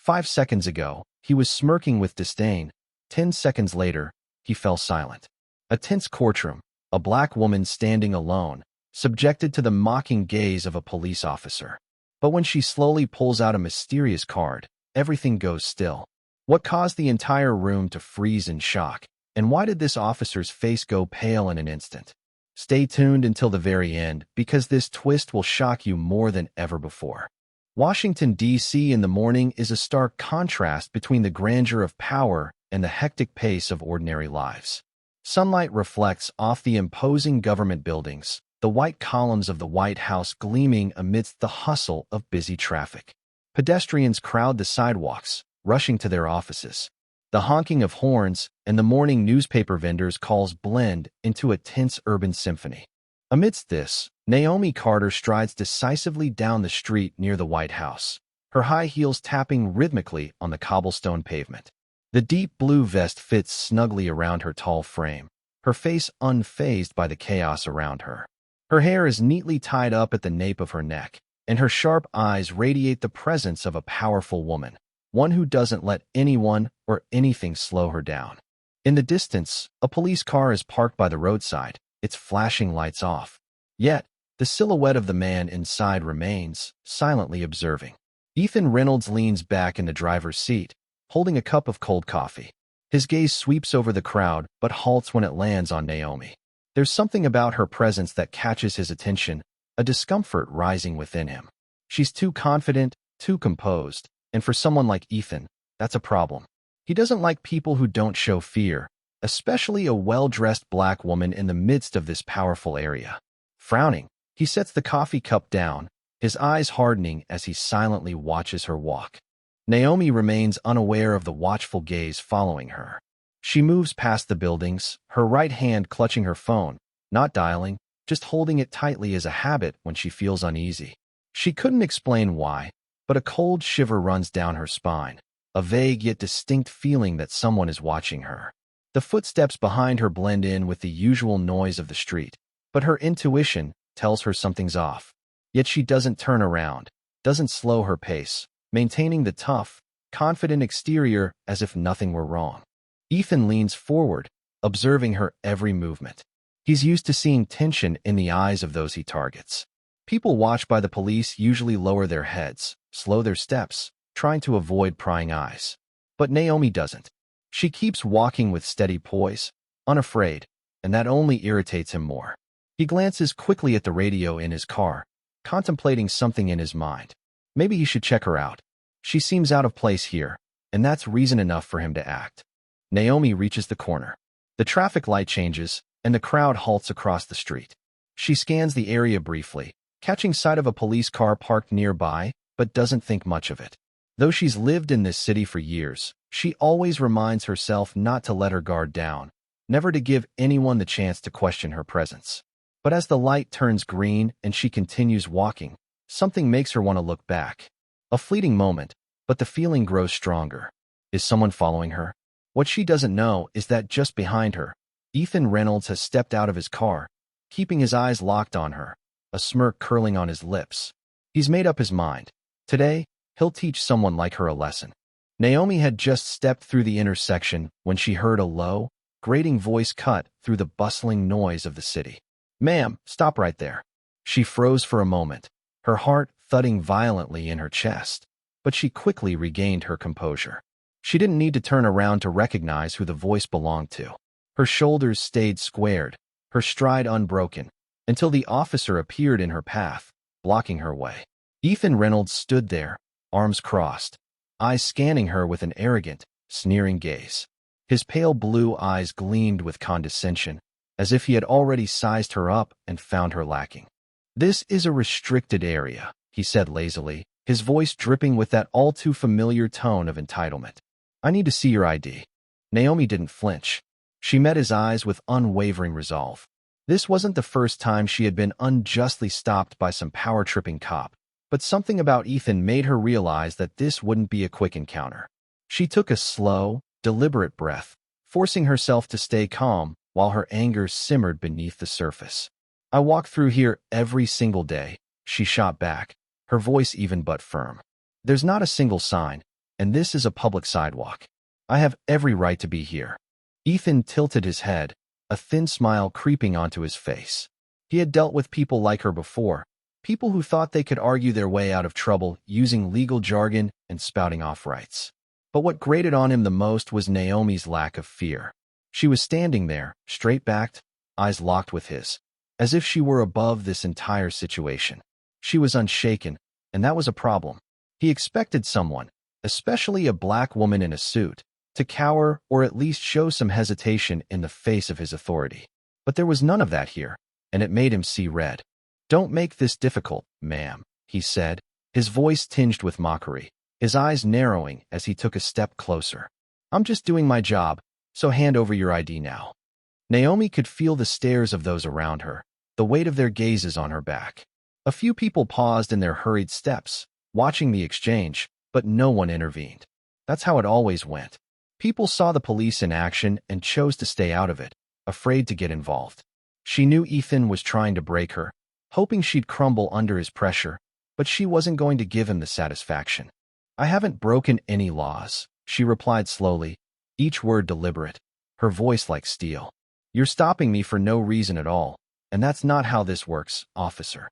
5 seconds ago, he was smirking with disdain. 10 seconds later, he fell silent. A tense courtroom, a black woman standing alone, subjected to the mocking gaze of a police officer. But when she slowly pulls out a mysterious card, everything goes still. What caused the entire room to freeze in shock? And why did this officer's face go pale in an instant? Stay tuned until the very end, because this twist will shock you more than ever before. Washington, D.C. in the morning is a stark contrast between the grandeur of power and the hectic pace of ordinary lives. Sunlight reflects off the imposing government buildings, the white columns of the White House gleaming amidst the hustle of busy traffic. Pedestrians crowd the sidewalks, rushing to their offices. The honking of horns and the morning newspaper vendors' calls blend into a tense urban symphony. Amidst this, Naomi Carter strides decisively down the street near the White House, her high heels tapping rhythmically on the cobblestone pavement. The deep blue vest fits snugly around her tall frame, her face unfazed by the chaos around her. Her hair is neatly tied up at the nape of her neck, and her sharp eyes radiate the presence of a powerful woman, one who doesn't let anyone or anything slow her down. In the distance, a police car is parked by the roadside, its flashing lights off. Yet, the silhouette of the man inside remains, silently observing. Ethan Reynolds leans back in the driver's seat, holding a cup of cold coffee. His gaze sweeps over the crowd but halts when it lands on Naomi. There's something about her presence that catches his attention, a discomfort rising within him. She's too confident, too composed, and for someone like Ethan, that's a problem. He doesn't like people who don't show fear, especially a well-dressed black woman in the midst of this powerful area. Frowning, he sets the coffee cup down, his eyes hardening as he silently watches her walk. Naomi remains unaware of the watchful gaze following her. She moves past the buildings, her right hand clutching her phone, not dialing, just holding it tightly as a habit when she feels uneasy. She couldn't explain why, but a cold shiver runs down her spine, a vague yet distinct feeling that someone is watching her. The footsteps behind her blend in with the usual noise of the street, but her intuition tells her something's off. Yet she doesn't turn around, doesn't slow her pace, maintaining the tough, confident exterior as if nothing were wrong. Ethan leans forward, observing her every movement. He's used to seeing tension in the eyes of those he targets. People watched by the police usually lower their heads, slow their steps, trying to avoid prying eyes. But Naomi doesn't. She keeps walking with steady poise, unafraid, and that only irritates him more. He glances quickly at the radio in his car, contemplating something in his mind. Maybe he should check her out. She seems out of place here, and that's reason enough for him to act. Naomi reaches the corner. The traffic light changes, and the crowd halts across the street. She scans the area briefly, catching sight of a police car parked nearby, but doesn't think much of it. Though she's lived in this city for years, she always reminds herself not to let her guard down, never to give anyone the chance to question her presence. But as the light turns green and she continues walking, something makes her want to look back. A fleeting moment, but the feeling grows stronger. Is someone following her? What she doesn't know is that just behind her, Ethan Reynolds has stepped out of his car, keeping his eyes locked on her, a smirk curling on his lips. He's made up his mind. Today, he'll teach someone like her a lesson. Naomi had just stepped through the intersection when she heard a low, grating voice cut through the bustling noise of the city. "Ma'am, stop right there." She froze for a moment, her heart thudding violently in her chest, but she quickly regained her composure. She didn't need to turn around to recognize who the voice belonged to. Her shoulders stayed squared, her stride unbroken, until the officer appeared in her path, blocking her way. Ethan Reynolds stood there, arms crossed, eyes scanning her with an arrogant, sneering gaze. His pale blue eyes gleamed with condescension, as if he had already sized her up and found her lacking. "This is a restricted area," he said lazily, his voice dripping with that all-too-familiar tone of entitlement. "I need to see your ID." Naomi didn't flinch. She met his eyes with unwavering resolve. This wasn't the first time she had been unjustly stopped by some power-tripping cop, but something about Ethan made her realize that this wouldn't be a quick encounter. She took a slow, deliberate breath, forcing herself to stay calm while her anger simmered beneath the surface. "I walk through here every single day," she shot back, her voice even but firm. "There's not a single sign, and this is a public sidewalk. I have every right to be here." Ethan tilted his head, a thin smile creeping onto his face. He had dealt with people like her before, people who thought they could argue their way out of trouble using legal jargon and spouting off rights. But what grated on him the most was Naomi's lack of fear. She was standing there, straight-backed, eyes locked with his, as if she were above this entire situation. She was unshaken, and that was a problem. He expected someone, especially a black woman in a suit, to cower or at least show some hesitation in the face of his authority. But there was none of that here, and it made him see red. "Don't make this difficult, ma'am," he said, his voice tinged with mockery, his eyes narrowing as he took a step closer. "I'm just doing my job, so hand over your ID now." Naomi could feel the stares of those around her, the weight of their gazes on her back. A few people paused in their hurried steps, watching the exchange, but no one intervened. That's how it always went. People saw the police in action and chose to stay out of it, afraid to get involved. She knew Ethan was trying to break her, hoping she'd crumble under his pressure, but she wasn't going to give him the satisfaction. "I haven't broken any laws," she replied slowly, each word deliberate, her voice like steel. "You're stopping me for no reason at all, and that's not how this works, officer."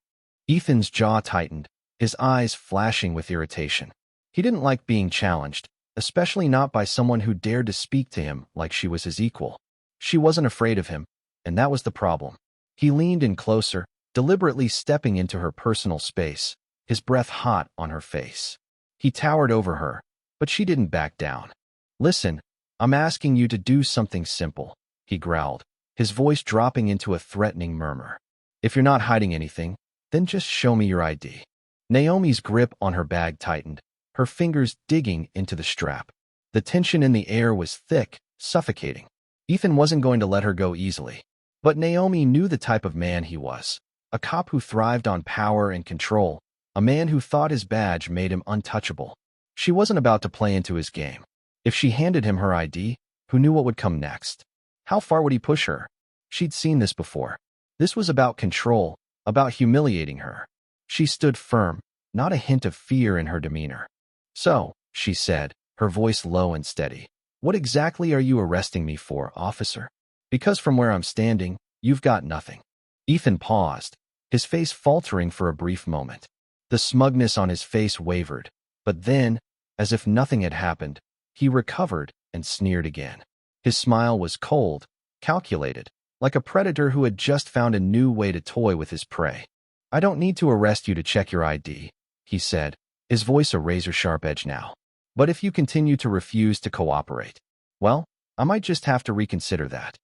Ethan's jaw tightened, his eyes flashing with irritation. He didn't like being challenged, especially not by someone who dared to speak to him like she was his equal. She wasn't afraid of him, and that was the problem. He leaned in closer, deliberately stepping into her personal space, his breath hot on her face. He towered over her, but she didn't back down. "Listen, I'm asking you to do something simple," he growled, his voice dropping into a threatening murmur. "If you're not hiding anything, then just show me your ID." Naomi's grip on her bag tightened, her fingers digging into the strap. The tension in the air was thick, suffocating. Ethan wasn't going to let her go easily. But Naomi knew the type of man he was, a cop who thrived on power and control, a man who thought his badge made him untouchable. She wasn't about to play into his game. If she handed him her ID, who knew what would come next? How far would he push her? She'd seen this before. This was about control, about humiliating her. She stood firm, not a hint of fear in her demeanor. "So," she said, her voice low and steady, "what exactly are you arresting me for, officer? Because from where I'm standing, you've got nothing." Ethan paused, his face faltering for a brief moment. The smugness on his face wavered, but then, as if nothing had happened, he recovered and sneered again. His smile was cold, calculated, like a predator who had just found a new way to toy with his prey. "I don't need to arrest you to check your ID," he said, his voice a razor-sharp edge now. "But if you continue to refuse to cooperate, well, I might just have to reconsider that."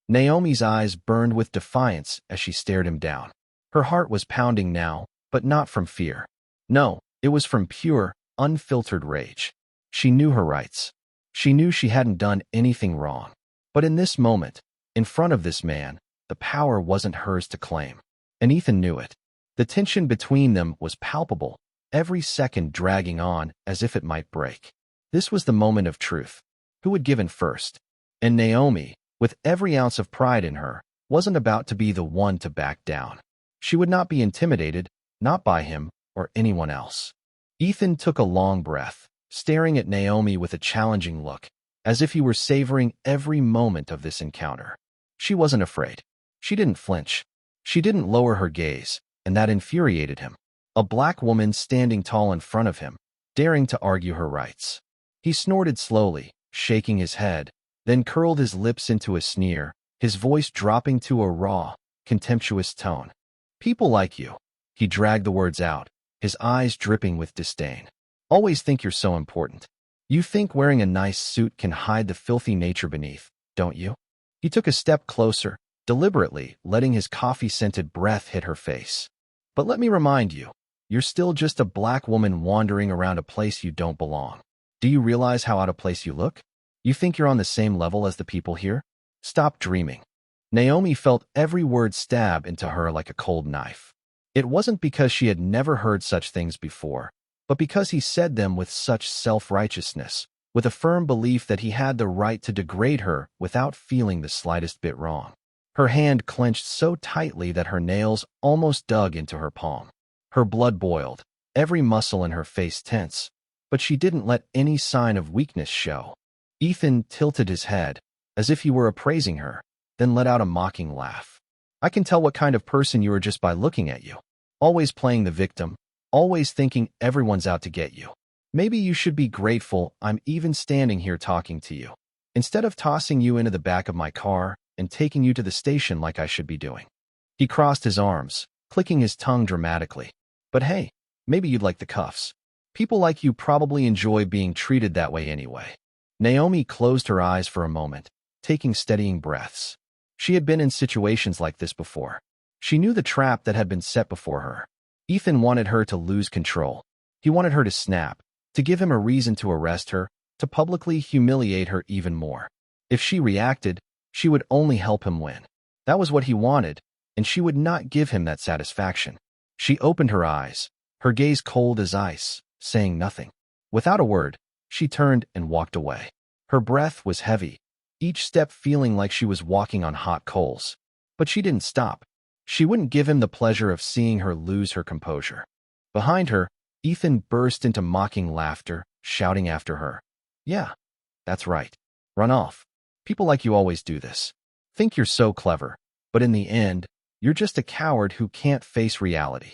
Naomi's eyes burned with defiance as she stared him down. Her heart was pounding now, but not from fear. No, it was from pure, unfiltered rage. She knew her rights. She knew she hadn't done anything wrong. But in this moment, in front of this man, the power wasn't hers to claim. And Ethan knew it. The tension between them was palpable, every second dragging on as if it might break. This was the moment of truth. Who would give in first? And Naomi, with every ounce of pride in her, wasn't about to be the one to back down. She would not be intimidated, not by him or anyone else. Ethan took a long breath, staring at Naomi with a challenging look, as if he were savoring every moment of this encounter. She wasn't afraid. She didn't flinch. She didn't lower her gaze, and that infuriated him. A black woman standing tall in front of him, daring to argue her rights. He snorted slowly, shaking his head, then curled his lips into a sneer, his voice dropping to a raw, contemptuous tone. "People like you." He dragged the words out, his eyes dripping with disdain. "Always think you're so important. You think wearing a nice suit can hide the filthy nature beneath, don't you?" He took a step closer, deliberately letting his coffee-scented breath hit her face. "But let me remind you, you're still just a black woman wandering around a place you don't belong. Do you realize how out of place you look? You think you're on the same level as the people here? Stop dreaming." Naomi felt every word stab into her like a cold knife. It wasn't because she had never heard such things before, but because he said them with such self-righteousness, with a firm belief that he had the right to degrade her without feeling the slightest bit wrong. Her hand clenched so tightly that her nails almost dug into her palm. Her blood boiled, every muscle in her face tense, but she didn't let any sign of weakness show. Ethan tilted his head, as if he were appraising her, then let out a mocking laugh. I can tell what kind of person you are just by looking at you. Always playing the victim, always thinking everyone's out to get you. Maybe you should be grateful I'm even standing here talking to you, instead of tossing you into the back of my car and taking you to the station like I should be doing. He crossed his arms, clicking his tongue dramatically. But hey, maybe you'd like the cuffs. People like you probably enjoy being treated that way anyway. Naomi closed her eyes for a moment, taking steadying breaths. She had been in situations like this before. She knew the trap that had been set before her. Ethan wanted her to lose control. He wanted her to snap, to give him a reason to arrest her, to publicly humiliate her even more. If she reacted, she would only help him win. That was what he wanted, and she would not give him that satisfaction. She opened her eyes, her gaze cold as ice, saying nothing. Without a word, she turned and walked away. Her breath was heavy, each step feeling like she was walking on hot coals. But she didn't stop. She wouldn't give him the pleasure of seeing her lose her composure. Behind her, Ethan burst into mocking laughter, shouting after her. Yeah, that's right. Run off. People like you always do this. Think you're so clever, but in the end, you're just a coward who can't face reality.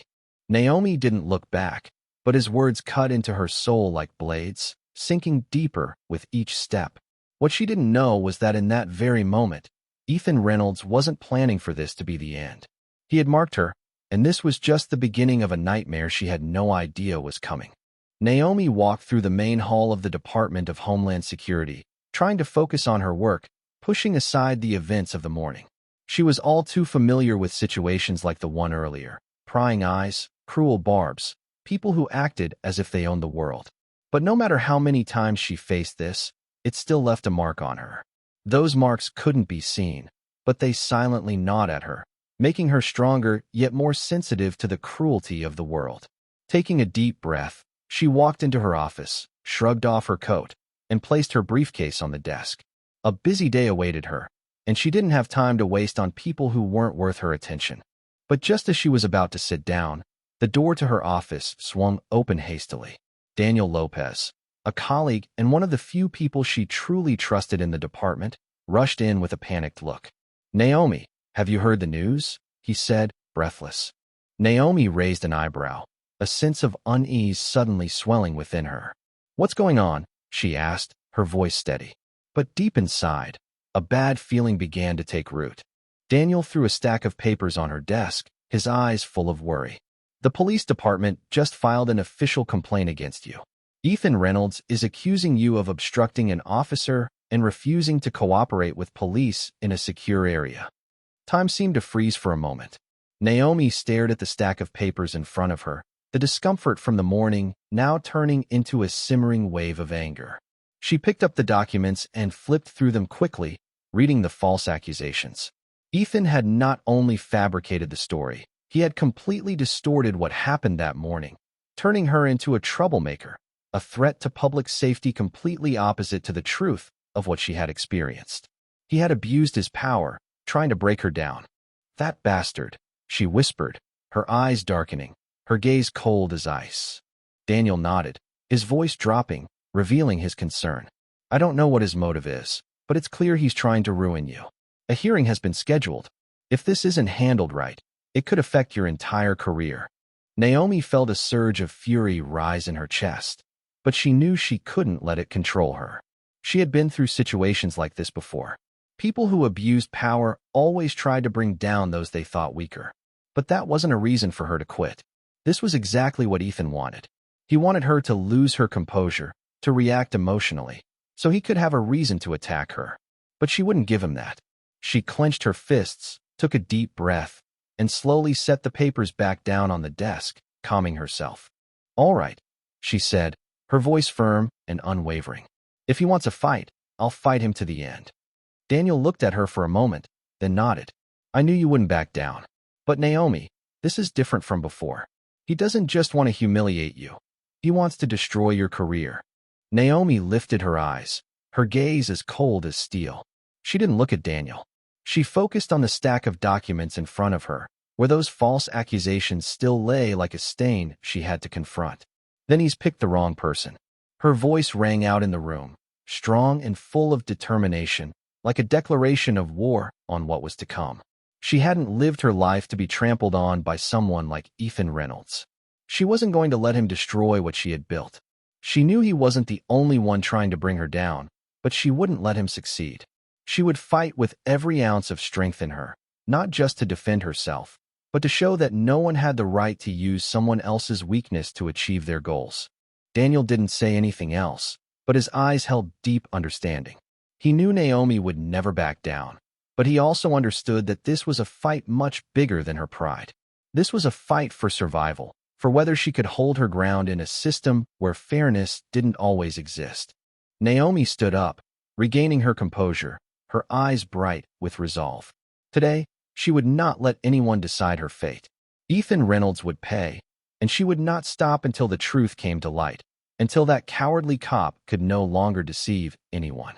Naomi didn't look back, but his words cut into her soul like blades, sinking deeper with each step. What she didn't know was that in that very moment, Ethan Reynolds wasn't planning for this to be the end. He had marked her, and this was just the beginning of a nightmare she had no idea was coming. Naomi walked through the main hall of the Department of Homeland Security, trying to focus on her work, pushing aside the events of the morning. She was all too familiar with situations like the one earlier: prying eyes, cruel barbs, people who acted as if they owned the world. But no matter how many times she faced this, it still left a mark on her. Those marks couldn't be seen, but they silently gnawed at her, making her stronger yet more sensitive to the cruelty of the world. Taking a deep breath, she walked into her office, shrugged off her coat, and placed her briefcase on the desk. A busy day awaited her, and she didn't have time to waste on people who weren't worth her attention. But just as she was about to sit down, the door to her office swung open hastily. Daniel Lopez, a colleague and one of the few people she truly trusted in the department, rushed in with a panicked look. "Naomi, have you heard the news?" he said, breathless. Naomi raised an eyebrow, a sense of unease suddenly swelling within her. "What's going on?" she asked, her voice steady. But deep inside, a bad feeling began to take root. Daniel threw a stack of papers on her desk, his eyes full of worry. "The police department just filed an official complaint against you. Ethan Reynolds is accusing you of obstructing an officer and refusing to cooperate with police in a secure area." Time seemed to freeze for a moment. Naomi stared at the stack of papers in front of her, the discomfort from the morning now turning into a simmering wave of anger. She picked up the documents and flipped through them quickly, reading the false accusations. Ethan had not only fabricated the story, he had completely distorted what happened that morning, turning her into a troublemaker, a threat to public safety completely opposite to the truth of what she had experienced. He had abused his power, trying to break her down. "That bastard," she whispered, her eyes darkening, her gaze cold as ice. Daniel nodded, his voice dropping, revealing his concern. "I don't know what his motive is, but it's clear he's trying to ruin you. A hearing has been scheduled. If this isn't handled right, it could affect your entire career." Naomi felt a surge of fury rise in her chest, but she knew she couldn't let it control her. She had been through situations like this before. People who abused power always tried to bring down those they thought weaker. But that wasn't a reason for her to quit. This was exactly what Ethan wanted. He wanted her to lose her composure, to react emotionally, so he could have a reason to attack her. But she wouldn't give him that. She clenched her fists, took a deep breath, and slowly set the papers back down on the desk, calming herself. "All right," she said, her voice firm and unwavering. "If he wants a fight, I'll fight him to the end." Daniel looked at her for a moment, then nodded. "I knew you wouldn't back down. But Naomi, this is different from before. He doesn't just want to humiliate you. He wants to destroy your career." Naomi lifted her eyes, her gaze as cold as steel. She didn't look at Daniel. She focused on the stack of documents in front of her, where those false accusations still lay like a stain she had to confront. "Then he's picked the wrong person." Her voice rang out in the room, strong and full of determination, like a declaration of war on what was to come. She hadn't lived her life to be trampled on by someone like Ethan Reynolds. She wasn't going to let him destroy what she had built. She knew he wasn't the only one trying to bring her down, but she wouldn't let him succeed. She would fight with every ounce of strength in her, not just to defend herself, but to show that no one had the right to use someone else's weakness to achieve their goals. Daniel didn't say anything else, but his eyes held deep understanding. He knew Naomi would never back down, but he also understood that this was a fight much bigger than her pride. This was a fight for survival, for whether she could hold her ground in a system where fairness didn't always exist. Naomi stood up, regaining her composure, her eyes bright with resolve. Today, she would not let anyone decide her fate. Ethan Reynolds would pay, and she would not stop until the truth came to light, until that cowardly cop could no longer deceive anyone.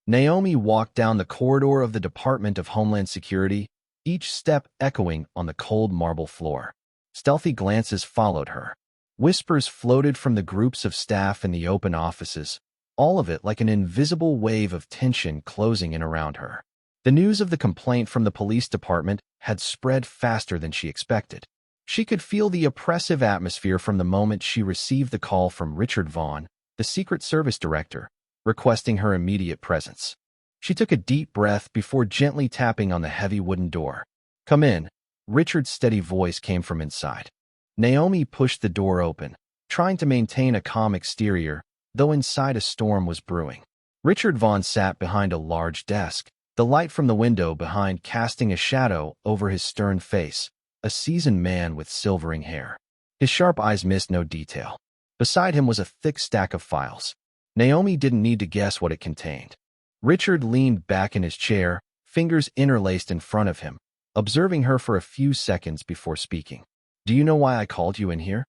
Naomi walked down the corridor of the Department of Homeland Security, each step echoing on the cold marble floor. Stealthy glances followed her. Whispers floated from the groups of staff in the open offices, all of it like an invisible wave of tension closing in around her. The news of the complaint from the police department had spread faster than she expected. She could feel the oppressive atmosphere from the moment she received the call from Richard Vaughn, the Secret Service director, requesting her immediate presence. She took a deep breath before gently tapping on the heavy wooden door. "Come in." Richard's steady voice came from inside. Naomi pushed the door open, trying to maintain a calm exterior, though inside a storm was brewing. Richard Vaughn sat behind a large desk, the light from the window behind casting a shadow over his stern face, a seasoned man with silvering hair. His sharp eyes missed no detail. Beside him was a thick stack of files. Naomi didn't need to guess what it contained. Richard leaned back in his chair, fingers interlaced in front of him, observing her for a few seconds before speaking. "Do you know why I called you in here?"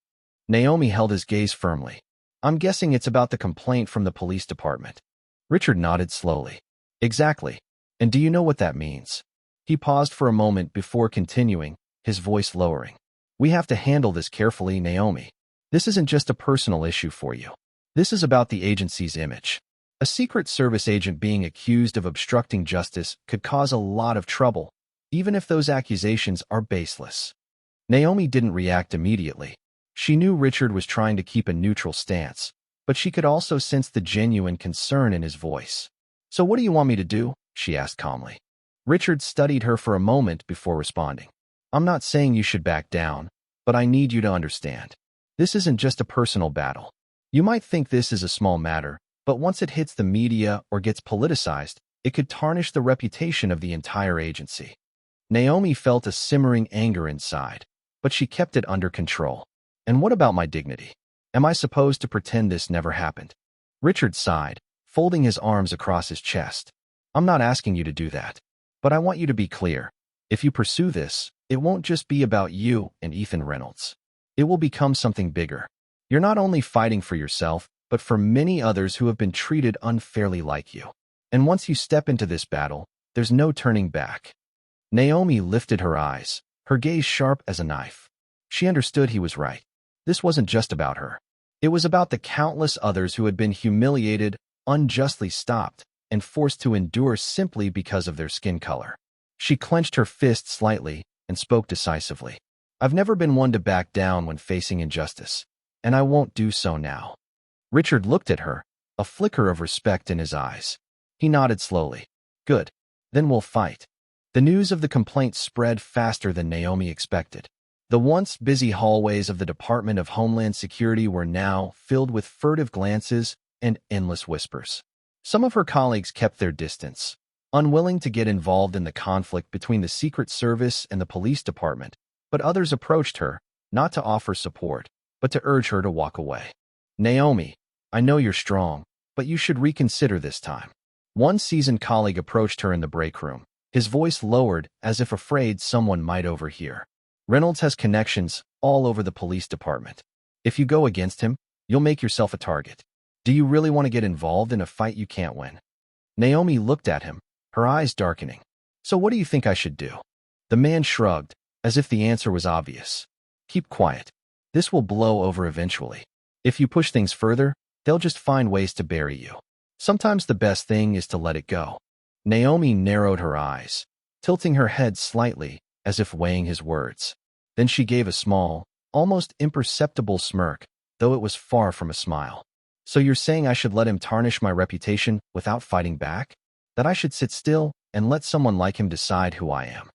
Naomi held his gaze firmly. "I'm guessing it's about the complaint from the police department." Richard nodded slowly. "Exactly. And do you know what that means?" He paused for a moment before continuing, his voice lowering. "We have to handle this carefully, Naomi. This isn't just a personal issue for you. This is about the agency's image. A Secret Service agent being accused of obstructing justice could cause a lot of trouble, even if those accusations are baseless." Naomi didn't react immediately. She knew Richard was trying to keep a neutral stance, but she could also sense the genuine concern in his voice. "So what do you want me to do?" she asked calmly. Richard studied her for a moment before responding. "I'm not saying you should back down, but I need you to understand. This isn't just a personal battle. You might think this is a small matter, but once it hits the media or gets politicized, it could tarnish the reputation of the entire agency." Naomi felt a simmering anger inside, but she kept it under control. "And what about my dignity? Am I supposed to pretend this never happened?" Richard sighed, folding his arms across his chest. "I'm not asking you to do that, but I want you to be clear. If you pursue this, it won't just be about you and Ethan Reynolds. It will become something bigger. You're not only fighting for yourself, but for many others who have been treated unfairly like you. And once you step into this battle, there's no turning back." Naomi lifted her eyes, her gaze sharp as a knife. She understood he was right. This wasn't just about her. It was about the countless others who had been humiliated, unjustly stopped, and forced to endure simply because of their skin color. She clenched her fist slightly and spoke decisively. "I've never been one to back down when facing injustice, and I won't do so now." Richard looked at her, a flicker of respect in his eyes. He nodded slowly. "Good. Then we'll fight." The news of the complaint spread faster than Naomi expected. The once busy hallways of the Department of Homeland Security were now filled with furtive glances and endless whispers. Some of her colleagues kept their distance, unwilling to get involved in the conflict between the Secret Service and the police department, but others approached her, not to offer support, but to urge her to walk away. "Naomi, I know you're strong, but you should reconsider this time." One seasoned colleague approached her in the break room, his voice lowered as if afraid someone might overhear. "Reynolds has connections all over the police department. If you go against him, you'll make yourself a target. Do you really want to get involved in a fight you can't win?" Naomi looked at him, her eyes darkening. "So what do you think I should do?" The man shrugged, as if the answer was obvious. "Keep quiet. This will blow over eventually. If you push things further, They'll just find ways to bury you. Sometimes the best thing is to let it go. Naomi narrowed her eyes, tilting her head slightly, as if weighing his words. Then she gave a small, almost imperceptible smirk, though it was far from a smile. So you're saying I should let him tarnish my reputation without fighting back? That I should sit still and let someone like him decide who I am?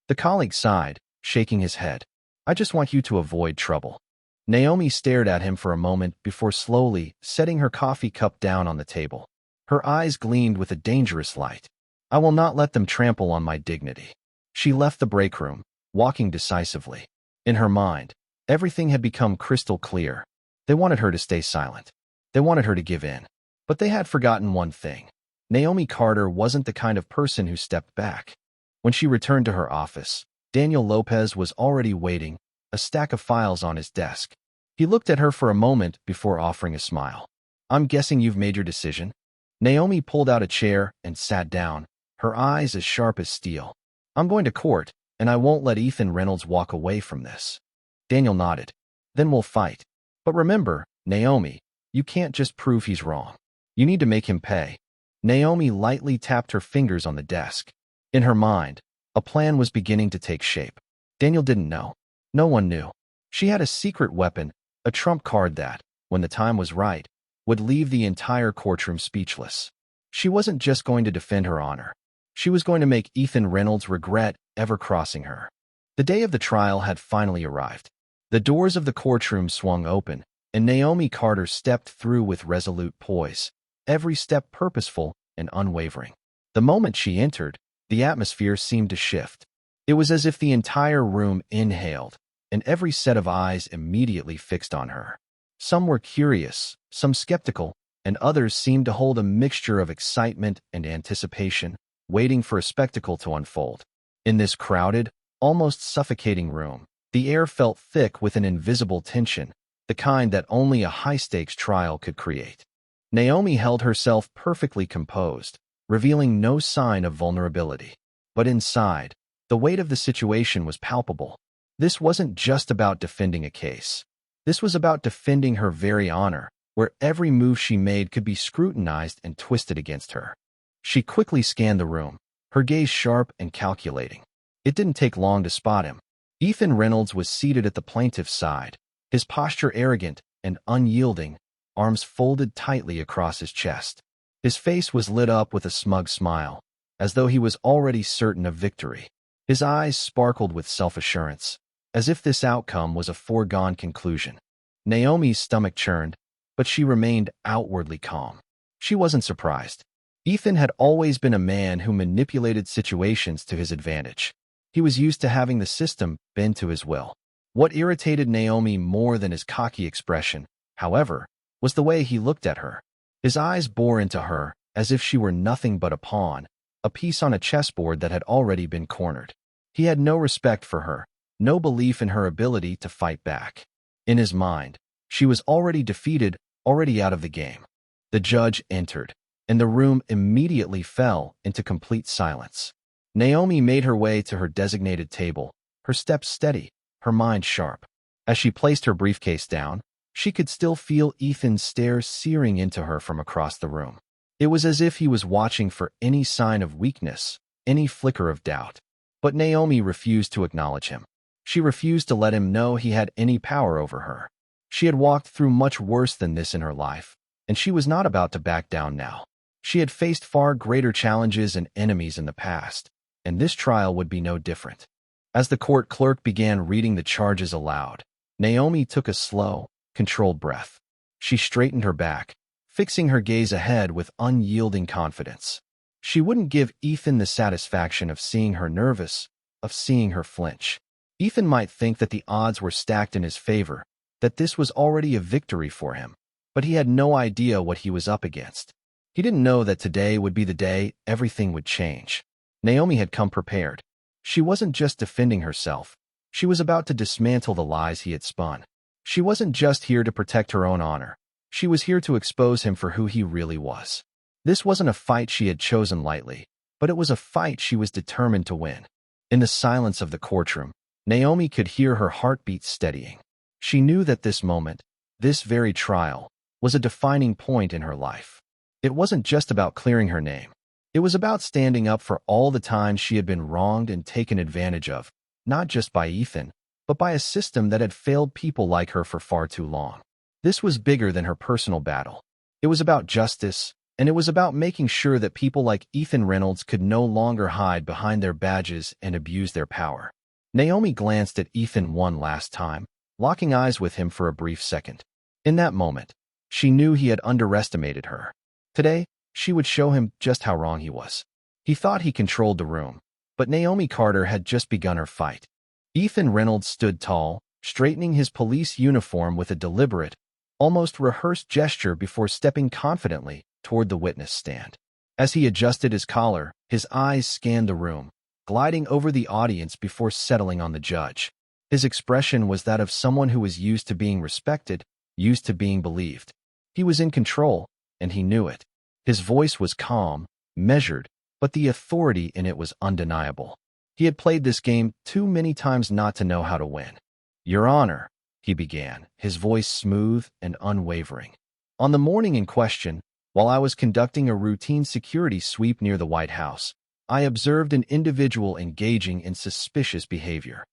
The colleague sighed, shaking his head. I just want you to avoid trouble. Naomi stared at him for a moment before slowly setting her coffee cup down on the table. Her eyes gleamed with a dangerous light. I will not let them trample on my dignity. She left the break room, walking decisively. In her mind, everything had become crystal clear. They wanted her to stay silent. They wanted her to give in. But they had forgotten one thing. Naomi Carter wasn't the kind of person who stepped back. When she returned to her office, Daniel Lopez was already waiting, a stack of files on his desk. He looked at her for a moment before offering a smile. I'm guessing you've made your decision? Naomi pulled out a chair and sat down, her eyes as sharp as steel. I'm going to court, and I won't let Ethan Reynolds walk away from this. Daniel nodded. Then we'll fight. But remember, Naomi, you can't just prove he's wrong. You need to make him pay. Naomi lightly tapped her fingers on the desk. In her mind, a plan was beginning to take shape. Daniel didn't know. No one knew. She had a secret weapon, a trump card that, when the time was right, would leave the entire courtroom speechless. She wasn't just going to defend her honor. She was going to make Ethan Reynolds regret ever crossing her. The day of the trial had finally arrived. The doors of the courtroom swung open, and Naomi Carter stepped through with resolute poise, every step purposeful and unwavering. The moment she entered, the atmosphere seemed to shift. It was as if the entire room inhaled, and every set of eyes immediately fixed on her. Some were curious, some skeptical, and others seemed to hold a mixture of excitement and anticipation, waiting for a spectacle to unfold. In this crowded, almost suffocating room, the air felt thick with an invisible tension, the kind that only a high-stakes trial could create. Naomi held herself perfectly composed, revealing no sign of vulnerability. But inside, the weight of the situation was palpable. This wasn't just about defending a case. This was about defending her very honor, where every move she made could be scrutinized and twisted against her. She quickly scanned the room, her gaze sharp and calculating. It didn't take long to spot him. Ethan Reynolds was seated at the plaintiff's side, his posture arrogant and unyielding, arms folded tightly across his chest. His face was lit up with a smug smile, as though he was already certain of victory. His eyes sparkled with self-assurance, as if this outcome was a foregone conclusion. Naomi's stomach churned, but she remained outwardly calm. She wasn't surprised. Ethan had always been a man who manipulated situations to his advantage. He was used to having the system bend to his will. What irritated Naomi more than his cocky expression, however, was the way he looked at her. His eyes bore into her as if she were nothing but a pawn, a piece on a chessboard that had already been cornered. He had no respect for her, no belief in her ability to fight back. In his mind, she was already defeated, already out of the game. The judge entered, and the room immediately fell into complete silence. Naomi made her way to her designated table, her steps steady, her mind sharp. As she placed her briefcase down, she could still feel Ethan's stare searing into her from across the room. It was as if he was watching for any sign of weakness, any flicker of doubt. But Naomi refused to acknowledge him. She refused to let him know he had any power over her. She had walked through much worse than this in her life, and she was not about to back down now. She had faced far greater challenges and enemies in the past, and this trial would be no different. As the court clerk began reading the charges aloud, Naomi took a slow, controlled breath. She straightened her back, fixing her gaze ahead with unyielding confidence. She wouldn't give Ethan the satisfaction of seeing her nervous, of seeing her flinch. Ethan might think that the odds were stacked in his favor, that this was already a victory for him, but he had no idea what he was up against. He didn't know that today would be the day everything would change. Naomi had come prepared. She wasn't just defending herself. She was about to dismantle the lies he had spun. She wasn't just here to protect her own honor. She was here to expose him for who he really was. This wasn't a fight she had chosen lightly, but it was a fight she was determined to win. In the silence of the courtroom, Naomi could hear her heartbeat steadying. She knew that this moment, this very trial, was a defining point in her life. It wasn't just about clearing her name. It was about standing up for all the times she had been wronged and taken advantage of, not just by Ethan, but by a system that had failed people like her for far too long. This was bigger than her personal battle. It was about justice, and it was about making sure that people like Ethan Reynolds could no longer hide behind their badges and abuse their power. Naomi glanced at Ethan one last time, locking eyes with him for a brief second. In that moment, she knew he had underestimated her. Today, she would show him just how wrong he was. He thought he controlled the room, but Naomi Carter had just begun her fight. Ethan Reynolds stood tall, straightening his police uniform with a deliberate, almost rehearsed gesture before stepping confidently toward the witness stand. As he adjusted his collar, his eyes scanned the room, gliding over the audience before settling on the judge. His expression was that of someone who was used to being respected, used to being believed. He was in control, and he knew it. His voice was calm, measured, but the authority in it was undeniable. He had played this game too many times not to know how to win. "Your Honor," he began, his voice smooth and unwavering. "On the morning in question, while I was conducting a routine security sweep near the White House, I observed an individual engaging in suspicious behavior."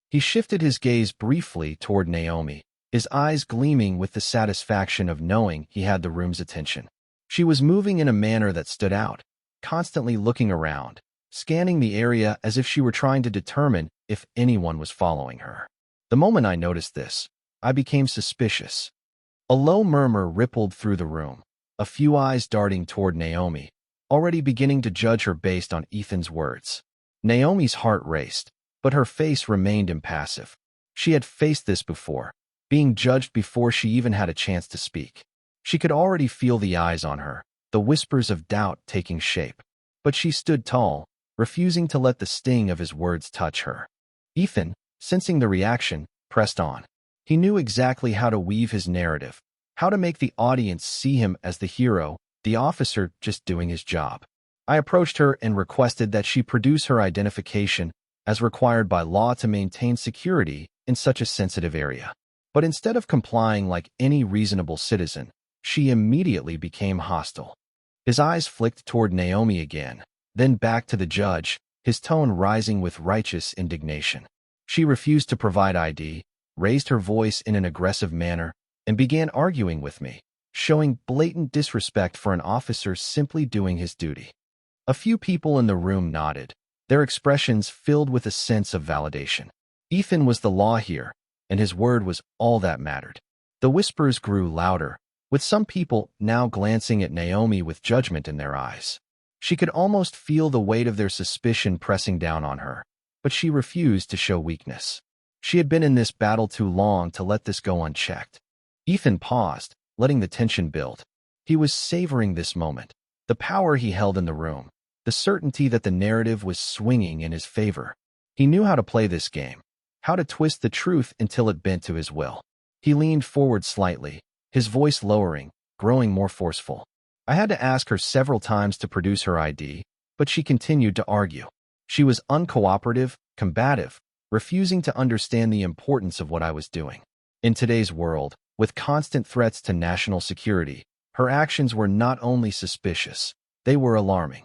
He shifted his gaze briefly toward Naomi, his eyes gleaming with the satisfaction of knowing he had the room's attention. She was moving in a manner that stood out, constantly looking around, scanning the area as if she were trying to determine if anyone was following her. The moment I noticed this, I became suspicious. A low murmur rippled through the room, a few eyes darting toward Naomi, already beginning to judge her based on Ethan's words. Naomi's heart raced, but her face remained impassive. She had faced this before, being judged before she even had a chance to speak. She could already feel the eyes on her, the whispers of doubt taking shape. But she stood tall, refusing to let the sting of his words touch her. Ethan, sensing the reaction, pressed on. He knew exactly how to weave his narrative, how to make the audience see him as the hero, the officer just doing his job. I approached her and requested that she produce her identification as required by law to maintain security in such a sensitive area. But instead of complying like any reasonable citizen, she immediately became hostile. His eyes flicked toward Naomi again, then back to the judge, his tone rising with righteous indignation. She refused to provide ID, raised her voice in an aggressive manner, and began arguing with me, showing blatant disrespect for an officer simply doing his duty. A few people in the room nodded, their expressions filled with a sense of validation. Ethan was the law here, and his word was all that mattered. The whispers grew louder, with some people now glancing at Naomi with judgment in their eyes. She could almost feel the weight of their suspicion pressing down on her, but she refused to show weakness. She had been in this battle too long to let this go unchecked. Ethan paused, letting the tension build. He was savoring this moment, the power he held in the room, the certainty that the narrative was swinging in his favor. He knew how to play this game, how to twist the truth until it bent to his will. He leaned forward slightly, his voice lowering, growing more forceful. I had to ask her several times to produce her ID, but she continued to argue. She was uncooperative, combative, refusing to understand the importance of what I was doing. In today's world, with constant threats to national security, her actions were not only suspicious, they were alarming.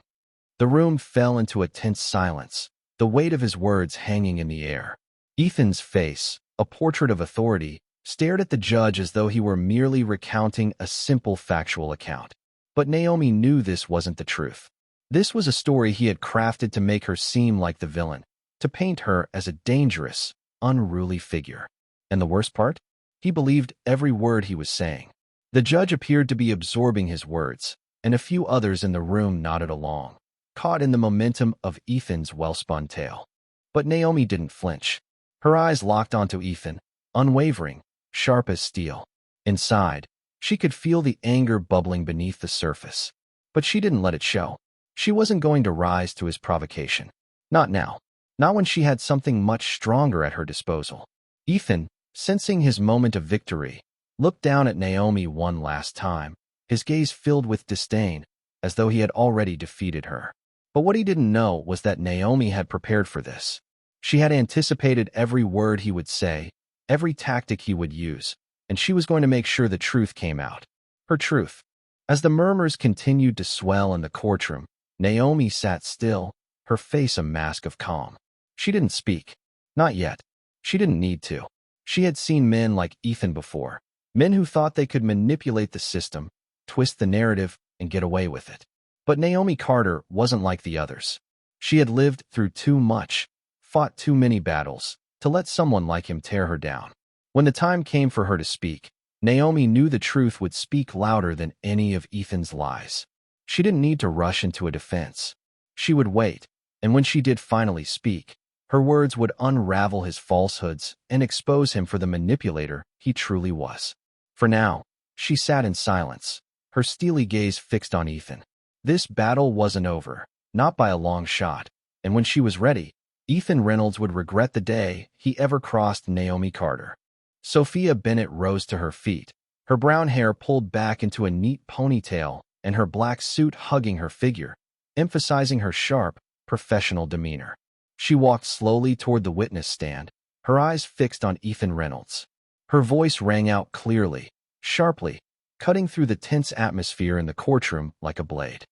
The room fell into a tense silence, the weight of his words hanging in the air. Ethan's face, a portrait of authority, stared at the judge as though he were merely recounting a simple factual account. But Naomi knew this wasn't the truth. This was a story he had crafted to make her seem like the villain, to paint her as a dangerous, unruly figure. And the worst part? He believed every word he was saying. The judge appeared to be absorbing his words, and a few others in the room nodded along, caught in the momentum of Ethan's well-spun tale. But Naomi didn't flinch. Her eyes locked onto Ethan, unwavering, sharp as steel. Inside, she could feel the anger bubbling beneath the surface. But she didn't let it show. She wasn't going to rise to his provocation. Not now. Not when she had something much stronger at her disposal. Ethan, sensing his moment of victory, looked down at Naomi one last time, his gaze filled with disdain, as though he had already defeated her. But what he didn't know was that Naomi had prepared for this. She had anticipated every word he would say, every tactic he would use, and she was going to make sure the truth came out. her truth. As the murmurs continued to swell in the courtroom, Naomi sat still, her face a mask of calm. She didn't speak. Not yet. She didn't need to. She had seen men like Ethan before, men who thought they could manipulate the system, twist the narrative, and get away with it. But Naomi Carter wasn't like the others. She had lived through too much, fought too many battles, to let someone like him tear her down. When the time came for her to speak, Naomi knew the truth would speak louder than any of Ethan's lies. She didn't need to rush into a defense. She would wait, and when she did finally speak, her words would unravel his falsehoods and expose him for the manipulator he truly was. For now, she sat in silence, her steely gaze fixed on Ethan. This battle wasn't over, not by a long shot, and when she was ready, Ethan Reynolds would regret the day he ever crossed Naomi Carter. Sophia Bennett rose to her feet, her brown hair pulled back into a neat ponytail and her black suit hugging her figure, emphasizing her sharp, professional demeanor. She walked slowly toward the witness stand, her eyes fixed on Ethan Reynolds. Her voice rang out clearly, sharply, cutting through the tense atmosphere in the courtroom like a blade.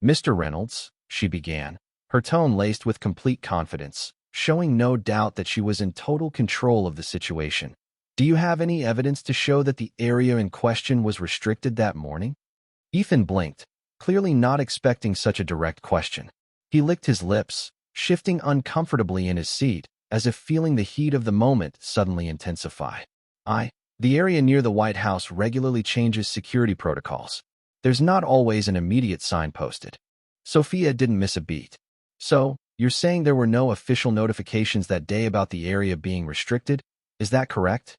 "Mr. Reynolds," she began, her tone laced with complete confidence, showing no doubt that she was in total control of the situation. "Do you have any evidence to show that the area in question was restricted that morning?" Ethan blinked, clearly not expecting such a direct question. He licked his lips, shifting uncomfortably in his seat, as if feeling the heat of the moment suddenly intensify. The area near the White House regularly changes security protocols. There's not always an immediate sign posted." Sophia didn't miss a beat. "So, you're saying there were no official notifications that day about the area being restricted? Is that correct?"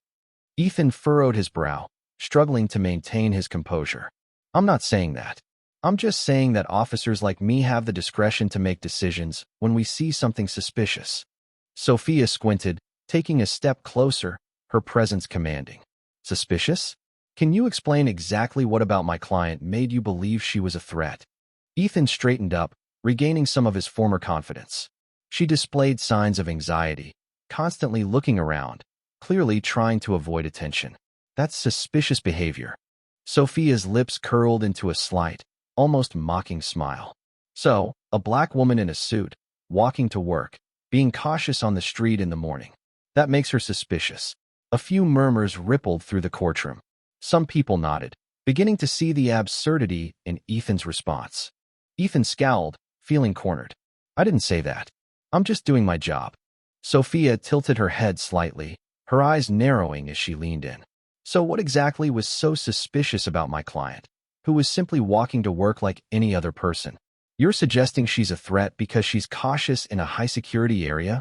Ethan furrowed his brow, struggling to maintain his composure. "I'm not saying that. I'm just saying that officers like me have the discretion to make decisions when we see something suspicious." Sophia squinted, taking a step closer, her presence commanding. "Suspicious? Can you explain exactly what about my client made you believe she was a threat?" Ethan straightened up, regaining some of his former confidence. She displayed signs of anxiety, constantly looking around, clearly trying to avoid attention. "That's suspicious behavior." Sophia's lips curled into a slight, almost mocking smile. "So, a black woman in a suit, walking to work, being cautious on the street in the morning. That makes her suspicious." A few murmurs rippled through the courtroom. Some people nodded, beginning to see the absurdity in Ethan's response. Ethan scowled, feeling cornered. "I didn't say that. I'm just doing my job." Sophia tilted her head slightly, her eyes narrowing as she leaned in. "So what exactly was so suspicious about my client, who was simply walking to work like any other person? You're suggesting she's a threat because she's cautious in a high-security area?"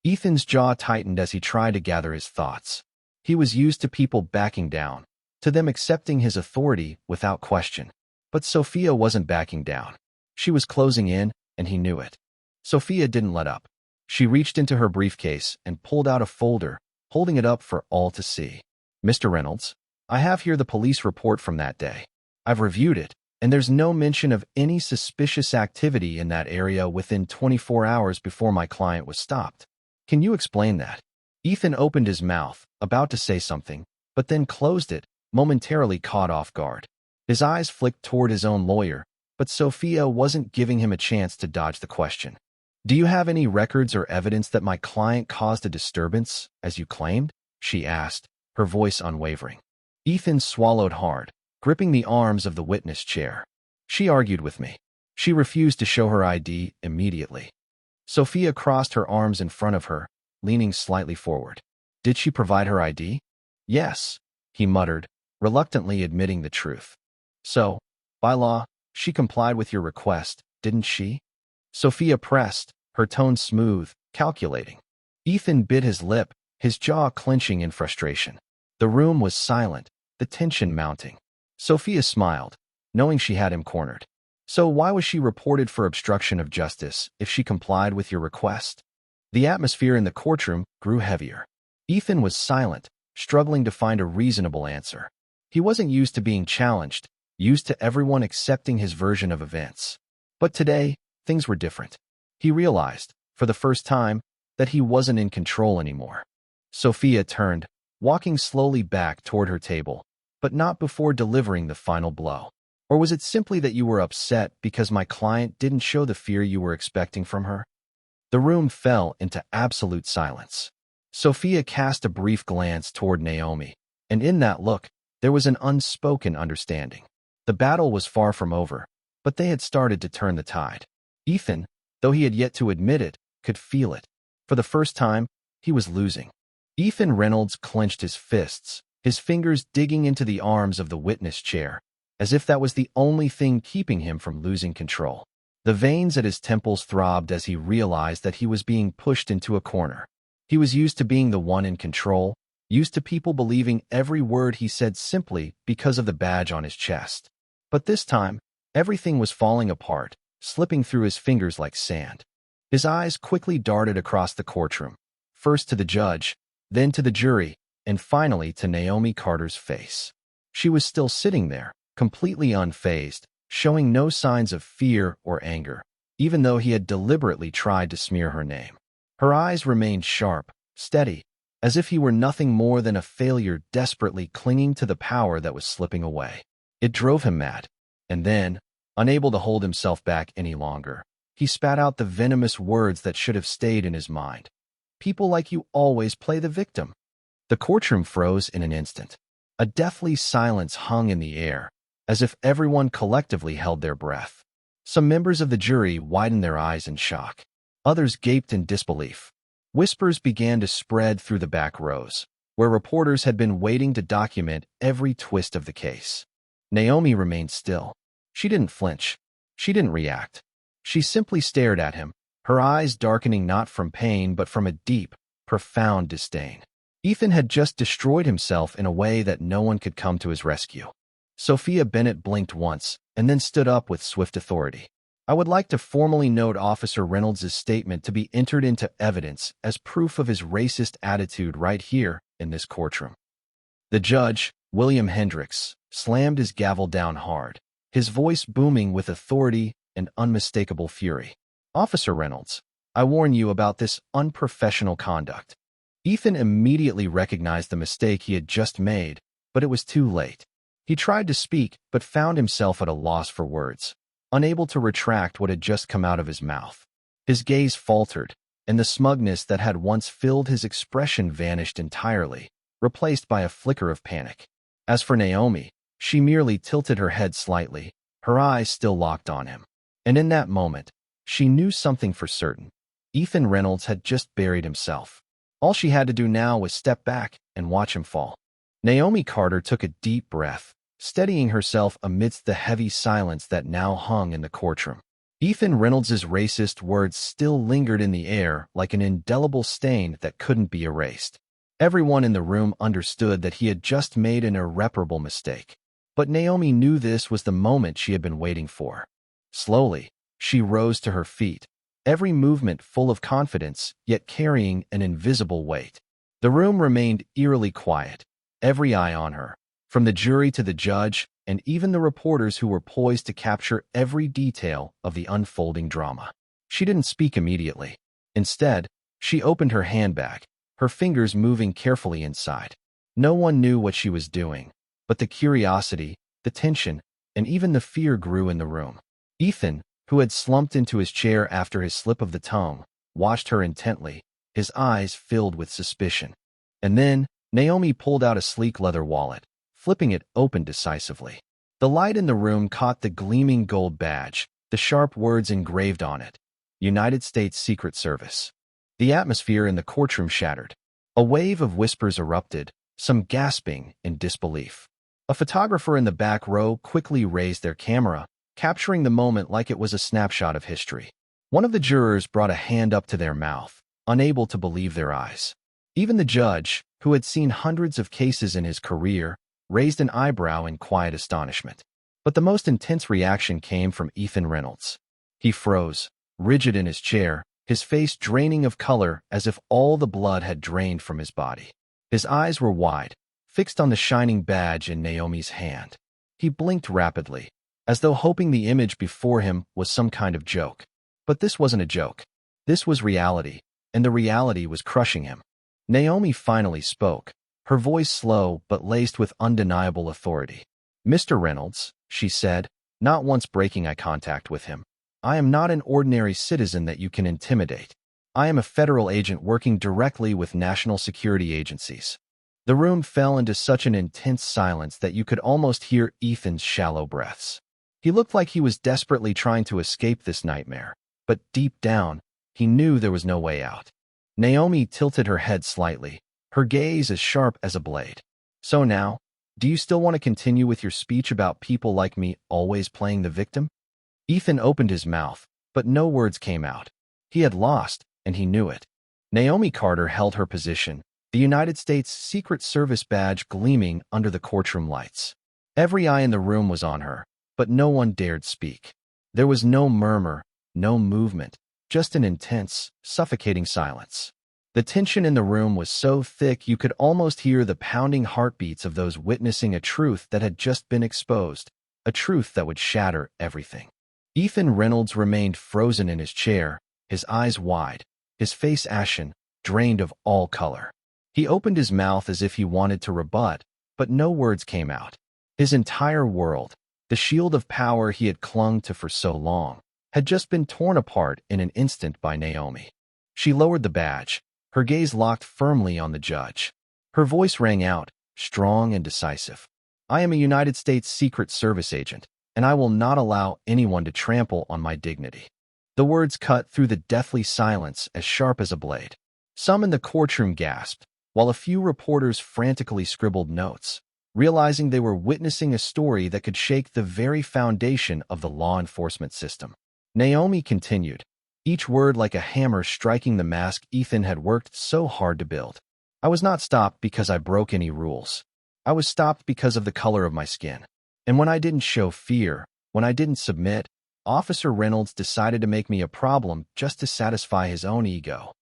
Ethan's jaw tightened as he tried to gather his thoughts. He was used to people backing down, to them accepting his authority without question. But Sophia wasn't backing down. She was closing in, and he knew it. Sophia didn't let up. She reached into her briefcase and pulled out a folder, holding it up for all to see. "Mr. Reynolds, I have here the police report from that day. I've reviewed it, and there's no mention of any suspicious activity in that area within 24 hours before my client was stopped. Can you explain that?" Ethan opened his mouth, about to say something, but then closed it, momentarily caught off guard. His eyes flicked toward his own lawyer, but Sophia wasn't giving him a chance to dodge the question. "Do you have any records or evidence that my client caused a disturbance, as you claimed?" she asked, her voice unwavering. Ethan swallowed hard, gripping the arms of the witness chair. "She argued with me. She refused to show her ID immediately." Sophia crossed her arms in front of her, leaning slightly forward. "Did she provide her ID?" "Yes," he muttered, reluctantly admitting the truth. "So, by law, she complied with your request, didn't she?" Sophia pressed, her tone smooth, calculating. Ethan bit his lip, his jaw clenching in frustration. The room was silent, the tension mounting. Sophia smiled, knowing she had him cornered. "So why was she reported for obstruction of justice if she complied with your request?" The atmosphere in the courtroom grew heavier. Ethan was silent, struggling to find a reasonable answer. He wasn't used to being challenged, used to everyone accepting his version of events. But today, things were different. He realized, for the first time, that he wasn't in control anymore. Sophia turned, walking slowly back toward her table, but not before delivering the final blow. Or was it simply that you were upset because my client didn't show the fear you were expecting from her? The room fell into absolute silence. Sophia cast a brief glance toward Naomi, and in that look, there was an unspoken understanding. The battle was far from over, but they had started to turn the tide. Ethan, though he had yet to admit it, could feel it. For the first time, he was losing. Ethan Reynolds clenched his fists, his fingers digging into the arms of the witness chair, as if that was the only thing keeping him from losing control. The veins at his temples throbbed as he realized that he was being pushed into a corner. He was used to being the one in control, used to people believing every word he said simply because of the badge on his chest. But this time, everything was falling apart, slipping through his fingers like sand. His eyes quickly darted across the courtroom, first to the judge, then to the jury, and finally to Naomi Carter's face. She was still sitting there, completely unfazed, showing no signs of fear or anger, even though he had deliberately tried to smear her name. Her eyes remained sharp, steady, as if he were nothing more than a failure desperately clinging to the power that was slipping away. It drove him mad, and then, unable to hold himself back any longer, he spat out the venomous words that should have stayed in his mind. People like you always play the victim. The courtroom froze in an instant. A deathly silence hung in the air, as if everyone collectively held their breath. Some members of the jury widened their eyes in shock. Others gaped in disbelief. Whispers began to spread through the back rows, where reporters had been waiting to document every twist of the case. Naomi remained still. She didn't flinch. She didn't react. She simply stared at him, her eyes darkening not from pain but from a deep, profound disdain. Ethan had just destroyed himself in a way that no one could come to his rescue. Sophia Bennett blinked once, and then stood up with swift authority. I would like to formally note Officer Reynolds' statement to be entered into evidence as proof of his racist attitude right here in this courtroom. The judge, William Hendricks, slammed his gavel down hard, his voice booming with authority and unmistakable fury. Officer Reynolds, I warn you about this unprofessional conduct. Ethan immediately recognized the mistake he had just made, but it was too late. He tried to speak, but found himself at a loss for words, unable to retract what had just come out of his mouth. His gaze faltered, and the smugness that had once filled his expression vanished entirely, replaced by a flicker of panic. As for Naomi, she merely tilted her head slightly, her eyes still locked on him. And in that moment, she knew something for certain. Ethan Reynolds had just buried himself. All she had to do now was step back and watch him fall. Naomi Carter took a deep breath, steadying herself amidst the heavy silence that now hung in the courtroom. Ethan Reynolds' racist words still lingered in the air like an indelible stain that couldn't be erased. Everyone in the room understood that he had just made an irreparable mistake. But Naomi knew this was the moment she had been waiting for. Slowly, she rose to her feet, every movement full of confidence, yet carrying an invisible weight. The room remained eerily quiet, every eye on her, from the jury to the judge, and even the reporters who were poised to capture every detail of the unfolding drama. She didn't speak immediately. Instead, she opened her handbag, her fingers moving carefully inside. No one knew what she was doing, but the curiosity, the tension, and even the fear grew in the room. Ethan, who had slumped into his chair after his slip of the tongue, watched her intently, his eyes filled with suspicion. And then, Naomi pulled out a sleek leather wallet, flipping it open decisively. The light in the room caught the gleaming gold badge, the sharp words engraved on it, United States Secret Service. The atmosphere in the courtroom shattered. A wave of whispers erupted, some gasping in disbelief. A photographer in the back row quickly raised their camera, capturing the moment like it was a snapshot of history. One of the jurors brought a hand up to their mouth, unable to believe their eyes. Even the judge, who had seen hundreds of cases in his career, raised an eyebrow in quiet astonishment. But the most intense reaction came from Ethan Reynolds. He froze, rigid in his chair, his face draining of color as if all the blood had drained from his body. His eyes were wide, fixed on the shining badge in Naomi's hand. He blinked rapidly, as though hoping the image before him was some kind of joke. But this wasn't a joke. This was reality, and the reality was crushing him. Naomi finally spoke, her voice slow but laced with undeniable authority. "Mr. Reynolds," she said, not once breaking eye contact with him, "I am not an ordinary citizen that you can intimidate. I am a federal agent working directly with national security agencies." The room fell into such an intense silence that you could almost hear Ethan's shallow breaths. He looked like he was desperately trying to escape this nightmare, but deep down, he knew there was no way out. Naomi tilted her head slightly, her gaze as sharp as a blade. "So now, do you still want to continue with your speech about people like me always playing the victim?" Ethan opened his mouth, but no words came out. He had lost, and he knew it. Naomi Carter held her position, the United States Secret Service badge gleaming under the courtroom lights. Every eye in the room was on her, but no one dared speak. There was no murmur, no movement, just an intense, suffocating silence. The tension in the room was so thick you could almost hear the pounding heartbeats of those witnessing a truth that had just been exposed, a truth that would shatter everything. Ethan Reynolds remained frozen in his chair, his eyes wide, his face ashen, drained of all color. He opened his mouth as if he wanted to rebut, but no words came out. His entire world, the shield of power he had clung to for so long, had just been torn apart in an instant by Naomi. She lowered the badge, her gaze locked firmly on the judge. Her voice rang out, strong and decisive. "I am a United States Secret Service agent, and I will not allow anyone to trample on my dignity." The words cut through the deathly silence as sharp as a blade. Some in the courtroom gasped, while a few reporters frantically scribbled notes, realizing they were witnessing a story that could shake the very foundation of the law enforcement system. Naomi continued, each word like a hammer striking the mask Ethan had worked so hard to build. "I was not stopped because I broke any rules. I was stopped because of the color of my skin. And when I didn't show fear, when I didn't submit, Officer Reynolds decided to make me a problem just to satisfy his own ego."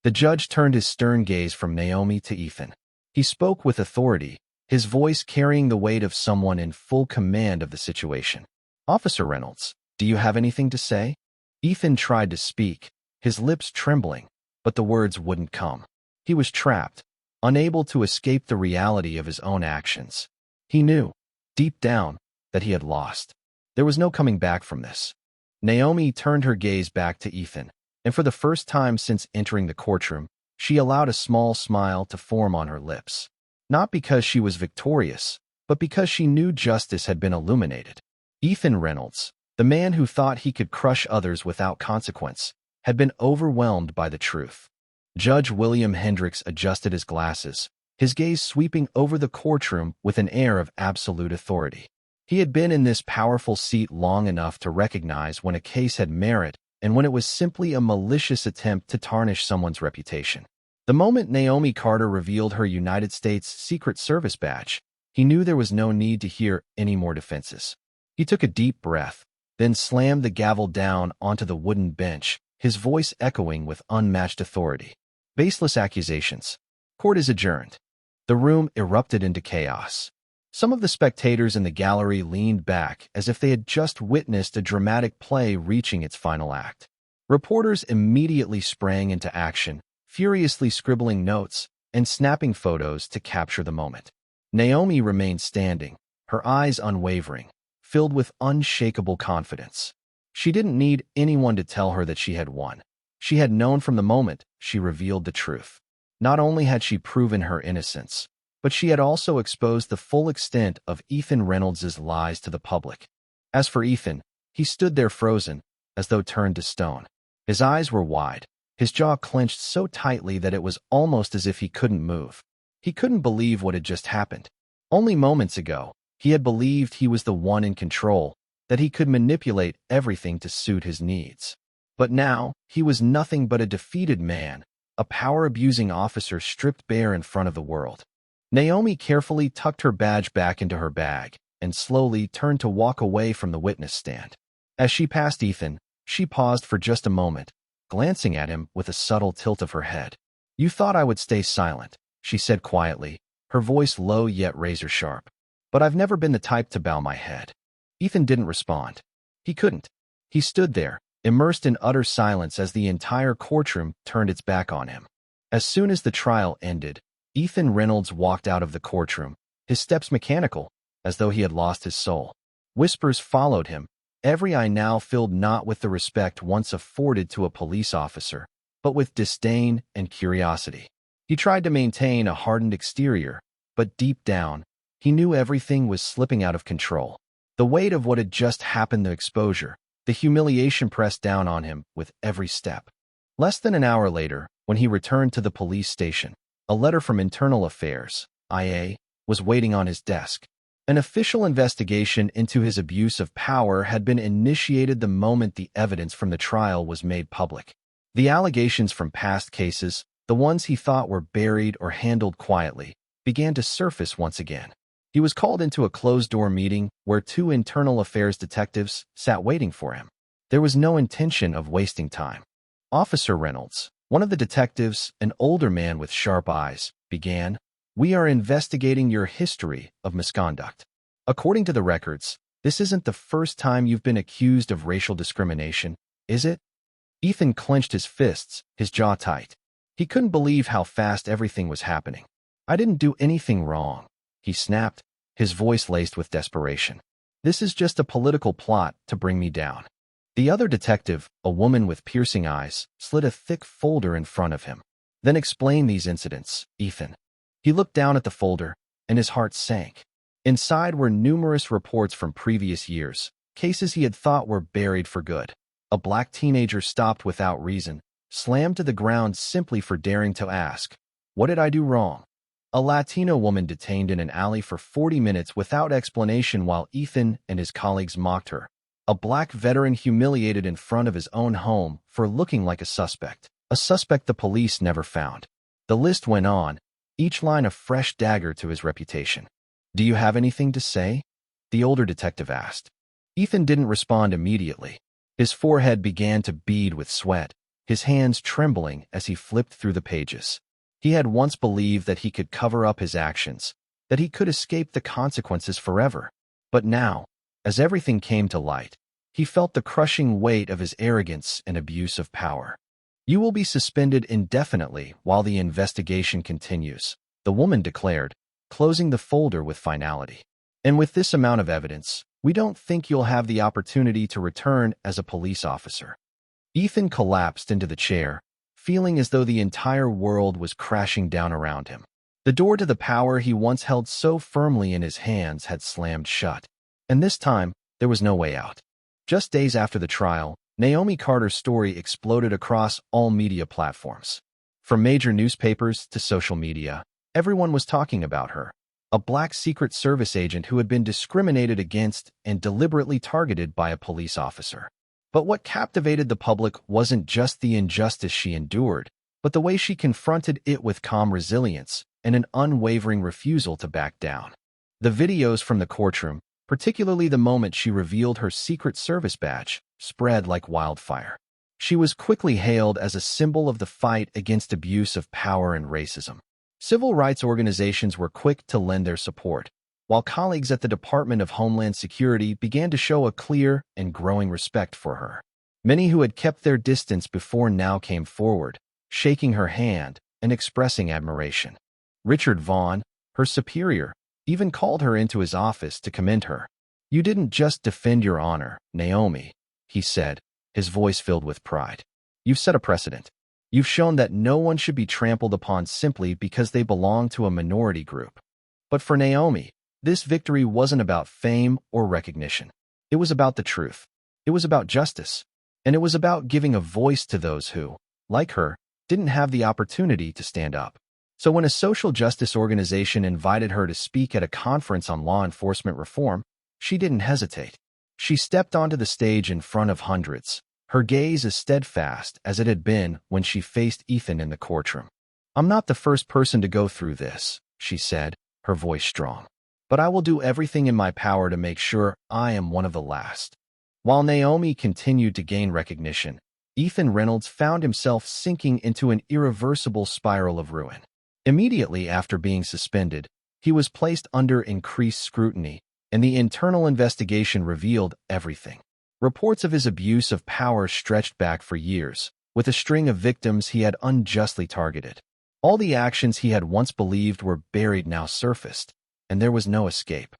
The judge turned his stern gaze from Naomi to Ethan. He spoke with authority, his voice carrying the weight of someone in full command of the situation. "Officer Reynolds, do you have anything to say?" Ethan tried to speak, his lips trembling, but the words wouldn't come. He was trapped, unable to escape the reality of his own actions. He knew, deep down, that he had lost. There was no coming back from this. Naomi turned her gaze back to Ethan, and for the first time since entering the courtroom, she allowed a small smile to form on her lips. Not because she was victorious, but because she knew justice had been illuminated. Ethan Reynolds, the man who thought he could crush others without consequence, had been overwhelmed by the truth. Judge William Hendricks adjusted his glasses, his gaze sweeping over the courtroom with an air of absolute authority. He had been in this powerful seat long enough to recognize when a case had merit and when it was simply a malicious attempt to tarnish someone's reputation. The moment Naomi Carter revealed her United States Secret Service badge, he knew there was no need to hear any more defenses. He took a deep breath, then slammed the gavel down onto the wooden bench, his voice echoing with unmatched authority. "Baseless accusations. Court is adjourned." The room erupted into chaos. Some of the spectators in the gallery leaned back as if they had just witnessed a dramatic play reaching its final act. Reporters immediately sprang into action, furiously scribbling notes and snapping photos to capture the moment. Naomi remained standing, her eyes unwavering, filled with unshakable confidence. She didn't need anyone to tell her that she had won. She had known from the moment she revealed the truth. Not only had she proven her innocence, but she had also exposed the full extent of Ethan Reynolds' lies to the public. As for Ethan, he stood there frozen, as though turned to stone. His eyes were wide, his jaw clenched so tightly that it was almost as if he couldn't move. He couldn't believe what had just happened. Only moments ago, he had believed he was the one in control, that he could manipulate everything to suit his needs. But now, he was nothing but a defeated man, a power-abusing officer stripped bare in front of the world. Naomi carefully tucked her badge back into her bag and slowly turned to walk away from the witness stand. As she passed Ethan, she paused for just a moment, glancing at him with a subtle tilt of her head. "You thought I would stay silent," she said quietly, her voice low yet razor-sharp. "But I've never been the type to bow my head." Ethan didn't respond. He couldn't. He stood there, immersed in utter silence as the entire courtroom turned its back on him. As soon as the trial ended, Ethan Reynolds walked out of the courtroom, his steps mechanical, as though he had lost his soul. Whispers followed him, every eye now filled not with the respect once afforded to a police officer, but with disdain and curiosity. He tried to maintain a hardened exterior, but deep down, he knew everything was slipping out of control. The weight of what had just happened, the exposure, the humiliation pressed down on him with every step. Less than an hour later, when he returned to the police station, a letter from Internal Affairs, IA, was waiting on his desk. An official investigation into his abuse of power had been initiated the moment the evidence from the trial was made public. The allegations from past cases, the ones he thought were buried or handled quietly, began to surface once again. He was called into a closed-door meeting where two Internal Affairs detectives sat waiting for him. There was no intention of wasting time. Officer Reynolds, one of the detectives, an older man with sharp eyes, began, "We are investigating your history of misconduct. According to the records, this isn't the first time you've been accused of racial discrimination, is it?" Ethan clenched his fists, his jaw tight. He couldn't believe how fast everything was happening. "I didn't do anything wrong," he snapped, his voice laced with desperation. "This is just a political plot to bring me down." The other detective, a woman with piercing eyes, slid a thick folder in front of him. "Then explain these incidents, Ethan." He looked down at the folder, and his heart sank. Inside were numerous reports from previous years, cases he had thought were buried for good. A black teenager stopped without reason, slammed to the ground simply for daring to ask, "What did I do wrong?" A Latino woman detained in an alley for 40 minutes without explanation while Ethan and his colleagues mocked her. A black veteran humiliated in front of his own home for looking like a suspect the police never found. The list went on, each line a fresh dagger to his reputation. "Do you have anything to say?" the older detective asked. Ethan didn't respond immediately. His forehead began to bead with sweat, his hands trembling as he flipped through the pages. He had once believed that he could cover up his actions, that he could escape the consequences forever. But now, as everything came to light, he felt the crushing weight of his arrogance and abuse of power. "You will be suspended indefinitely while the investigation continues," the woman declared, closing the folder with finality. "And with this amount of evidence, we don't think you'll have the opportunity to return as a police officer." Ethan collapsed into the chair, feeling as though the entire world was crashing down around him. The door to the power he once held so firmly in his hands had slammed shut. And this time, there was no way out. Just days after the trial, Naomi Carter's story exploded across all media platforms. From major newspapers to social media, everyone was talking about her. A black Secret Service agent who had been discriminated against and deliberately targeted by a police officer. But what captivated the public wasn't just the injustice she endured, but the way she confronted it with calm resilience and an unwavering refusal to back down. The videos from the courtroom, particularly the moment she revealed her Secret Service badge, spread like wildfire. She was quickly hailed as a symbol of the fight against abuse of power and racism. Civil rights organizations were quick to lend their support, while colleagues at the Department of Homeland Security began to show a clear and growing respect for her. Many who had kept their distance before now came forward, shaking her hand and expressing admiration. Richard Vaughn, her superior, even called her into his office to commend her. "You didn't just defend your honor, Naomi," he said, his voice filled with pride. "You've set a precedent. You've shown that no one should be trampled upon simply because they belong to a minority group." But for Naomi, this victory wasn't about fame or recognition. It was about the truth. It was about justice. And it was about giving a voice to those who, like her, didn't have the opportunity to stand up. So when a social justice organization invited her to speak at a conference on law enforcement reform, she didn't hesitate. She stepped onto the stage in front of hundreds, her gaze as steadfast as it had been when she faced Ethan in the courtroom. "I'm not the first person to go through this," she said, her voice strong. "But I will do everything in my power to make sure I am one of the last." While Naomi continued to gain recognition, Ethan Reynolds found himself sinking into an irreversible spiral of ruin. Immediately after being suspended, he was placed under increased scrutiny, and the internal investigation revealed everything. Reports of his abuse of power stretched back for years, with a string of victims he had unjustly targeted. All the actions he had once believed were buried now surfaced, and there was no escape.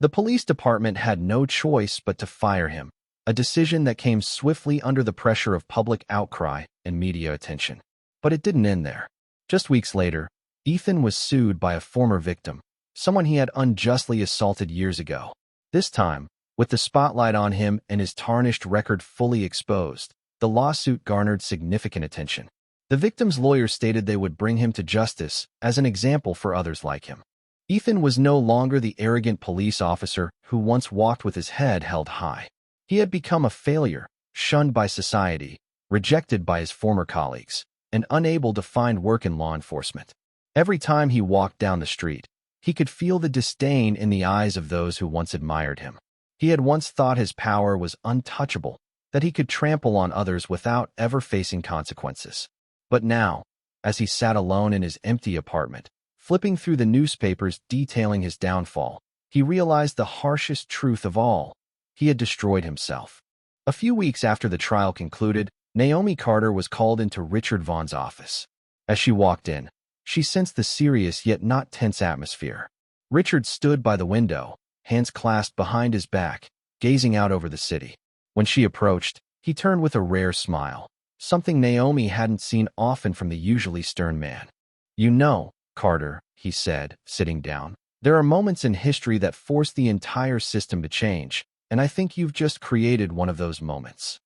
The police department had no choice but to fire him, a decision that came swiftly under the pressure of public outcry and media attention. But it didn't end there. Just weeks later, Ethan was sued by a former victim, someone he had unjustly assaulted years ago. This time, with the spotlight on him and his tarnished record fully exposed, the lawsuit garnered significant attention. The victim's lawyer stated they would bring him to justice as an example for others like him. Ethan was no longer the arrogant police officer who once walked with his head held high. He had become a failure, shunned by society, rejected by his former colleagues, and unable to find work in law enforcement. Every time he walked down the street, he could feel the disdain in the eyes of those who once admired him. He had once thought his power was untouchable, that he could trample on others without ever facing consequences. But now, as he sat alone in his empty apartment, flipping through the newspapers detailing his downfall, he realized the harshest truth of all. He had destroyed himself. A few weeks after the trial concluded, Naomi Carter was called into Richard Vaughn's office. As she walked in, she sensed the serious yet not tense atmosphere. Richard stood by the window, hands clasped behind his back, gazing out over the city. When she approached, he turned with a rare smile, something Naomi hadn't seen often from the usually stern man. "You know, Carter," he said, sitting down, "there are moments in history that force the entire system to change, and I think you've just created one of those moments."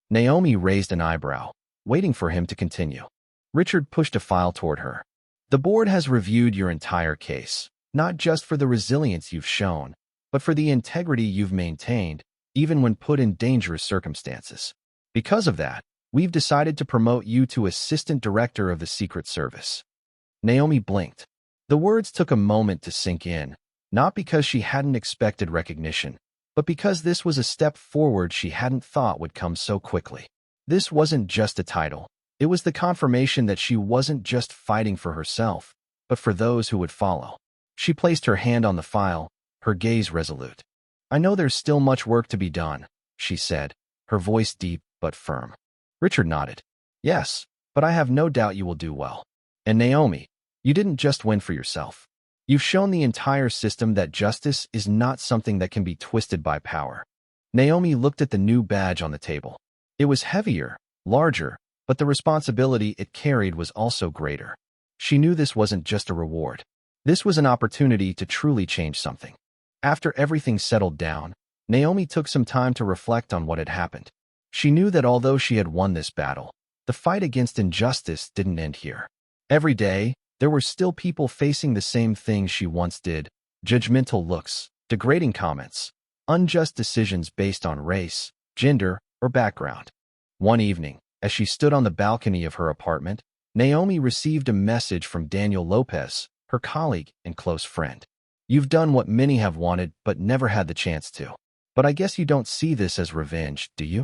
Naomi raised an eyebrow, waiting for him to continue. Richard pushed a file toward her. "The board has reviewed your entire case, not just for the resilience you've shown, but for the integrity you've maintained, even when put in dangerous circumstances. Because of that, we've decided to promote you to Assistant Director of the Secret Service." Naomi blinked. The words took a moment to sink in, not because she hadn't expected recognition, but because this was a step forward she hadn't thought would come so quickly. This wasn't just a title. It was the confirmation that she wasn't just fighting for herself, but for those who would follow. She placed her hand on the file, her gaze resolute. "I know there's still much work to be done," she said, her voice deep but firm. Richard nodded. "Yes, but I have no doubt you will do well. And Naomi, you didn't just win for yourself. You've shown the entire system that justice is not something that can be twisted by power." Naomi looked at the new badge on the table. It was heavier, larger, but the responsibility it carried was also greater. She knew this wasn't just a reward. This was an opportunity to truly change something. After everything settled down, Naomi took some time to reflect on what had happened. She knew that although she had won this battle, the fight against injustice didn't end here. Every day, there were still people facing the same things she once did: judgmental looks, degrading comments, unjust decisions based on race, gender, or background. One evening, as she stood on the balcony of her apartment, Naomi received a message from Daniel Lopez, her colleague and close friend. "You've done what many have wanted but never had the chance to. But I guess you don't see this as revenge, do you?"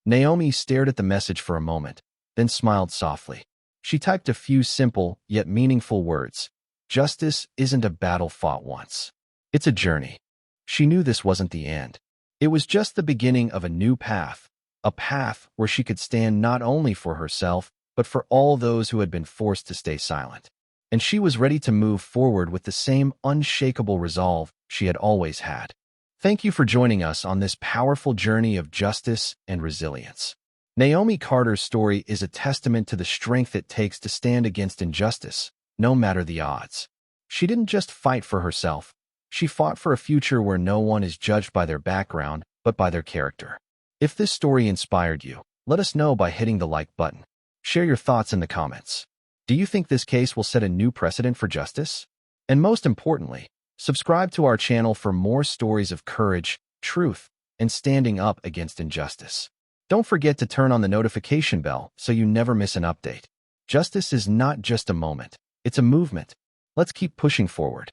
Naomi stared at the message for a moment, then smiled softly. She typed a few simple yet meaningful words. "Justice isn't a battle fought once. It's a journey." She knew this wasn't the end. It was just the beginning of a new path, a path where she could stand not only for herself, but for all those who had been forced to stay silent. And she was ready to move forward with the same unshakable resolve she had always had. Thank you for joining us on this powerful journey of justice and resilience. Naomi Carter's story is a testament to the strength it takes to stand against injustice, no matter the odds. She didn't just fight for herself. She fought for a future where no one is judged by their background, but by their character. If this story inspired you, let us know by hitting the like button. Share your thoughts in the comments. Do you think this case will set a new precedent for justice? And most importantly, subscribe to our channel for more stories of courage, truth, and standing up against injustice. Don't forget to turn on the notification bell so you never miss an update. Justice is not just a moment, it's a movement. Let's keep pushing forward.